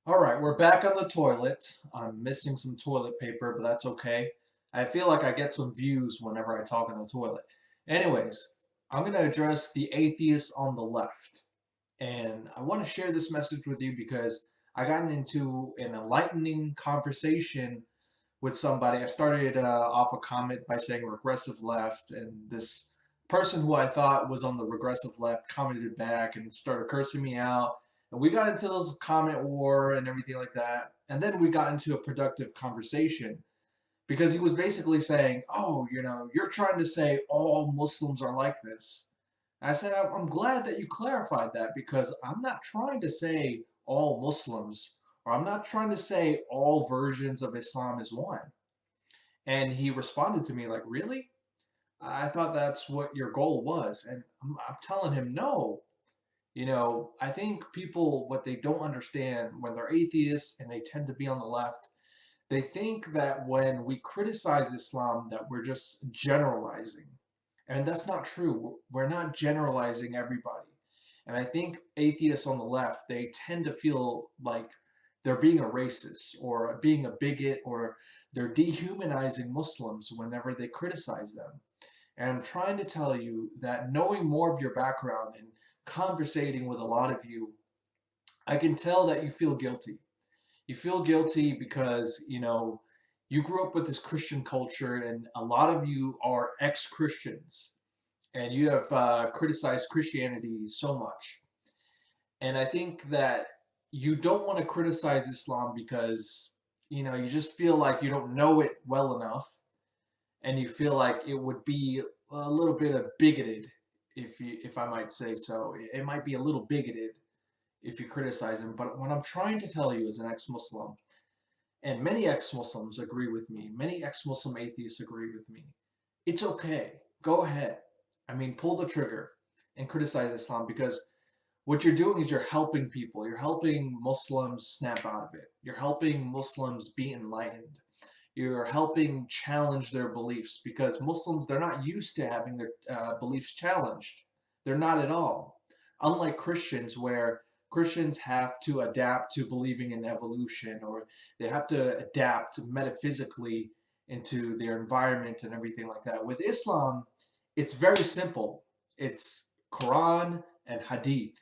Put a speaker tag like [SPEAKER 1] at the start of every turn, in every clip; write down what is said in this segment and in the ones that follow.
[SPEAKER 1] All right, we're back on the toilet. I'm missing some toilet paper, but that's okay. I feel like I get some views whenever I talk on the toilet. Anyways, I'm going to address the atheists on the left. And I want to share this message with you because I got into an enlightening conversation with somebody. I started off a comment by saying regressive left, and this person who I thought was on the regressive left commented back and started cursing me out. And we got into those comment war and everything like that. And then we got into a productive conversation because he was basically saying, "Oh, you're trying to say all Muslims are like this." I said, "I'm glad that you clarified that because I'm not trying to say all Muslims, or I'm not trying to say all versions of Islam is one." And he responded to me like, "Really? I thought that's what your goal was." And I'm telling him, no. I think people, what they don't understand when they're atheists and they tend to be on the left, they think that when we criticize Islam, that we're just generalizing. And that's not true. We're not generalizing everybody. And I think atheists on the left, they tend to feel like they're being a racist or being a bigot or they're dehumanizing Muslims whenever they criticize them. And I'm trying to tell you that knowing more of your background and conversating with a lot of you, I can tell that you feel guilty. You feel guilty because, you grew up with this Christian culture and a lot of you are ex-Christians and you have criticized Christianity so much. And I think that you don't want to criticize Islam because, you just feel like you don't know it well enough and you feel like it would be a little bit of bigoted, if I might say so. It might be a little bigoted if you criticize him. But what I'm trying to tell you as an ex-Muslim, and many ex-Muslims agree with me, many ex-Muslim atheists agree with me, it's okay. Go ahead. I mean, pull the trigger and criticize Islam because what you're doing is you're helping people. You're helping Muslims snap out of it. You're helping Muslims be enlightened. You're helping challenge their beliefs because Muslims, they're not used to having their beliefs challenged. They're not at all. Unlike Christians, where Christians have to adapt to believing in evolution or they have to adapt metaphysically into their environment and everything like that. With Islam, it's very simple. It's Quran and Hadith,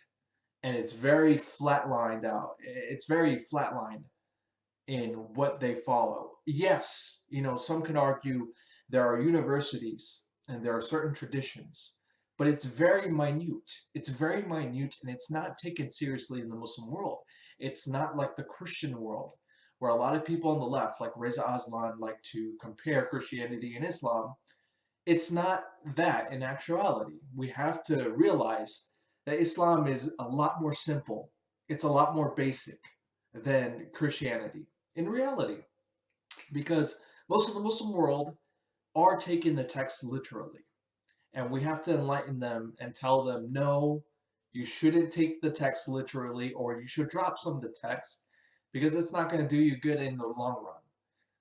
[SPEAKER 1] and it's very flatlined out. It's very flatlined in what they follow. Yes, some can argue there are universities and there are certain traditions, but it's very minute. It's very minute and it's not taken seriously in the Muslim world. It's not like the Christian world, where a lot of people on the left, like Reza Aslan, like to compare Christianity and Islam. It's not that in actuality. We have to realize that Islam is a lot more simple. It's a lot more basic than Christianity in reality, because most of the Muslim world are taking the text literally. And we have to enlighten them and tell them, no, you shouldn't take the text literally, or you should drop some of the text because it's not going to do you good in the long run.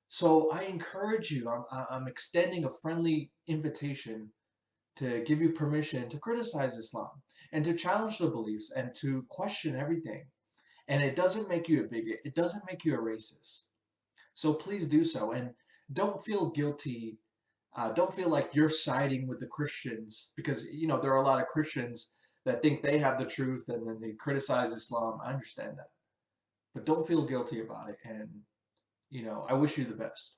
[SPEAKER 1] So I encourage you, I'm extending a friendly invitation to give you permission to criticize Islam and to challenge the beliefs and to question everything. And it doesn't make you a bigot, it doesn't make you a racist. So please do so. And don't feel guilty. Don't feel like you're siding with the Christians because, there are a lot of Christians that think they have the truth and then they criticize Islam. I understand that. But don't feel guilty about it. And, I wish you the best.